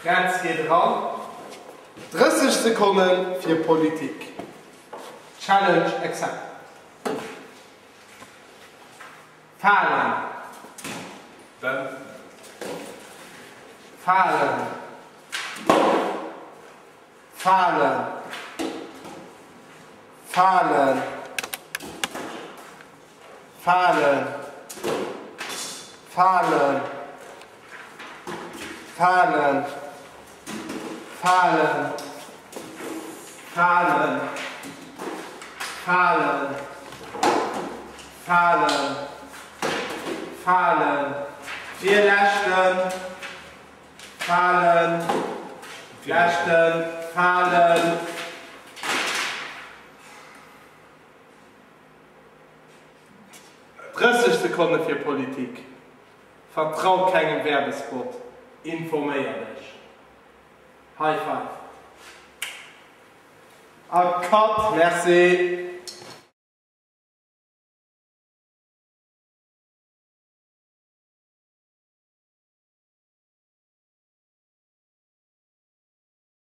Franz geht dran. 30 Sekunden für Politik. Challenge accept. Fallen. Dann. Fallen. Fallen. Fallen. Fallen. Fallen. Fallen. Fallen. Fallen. Fallen. Fallen. Fallen. Vier Lächten. Fallen. Lächten. Fallen. ...30 Sekunden für Politik. Vertrau keinen Werbespot. Informier dich. High five. Cut, merci.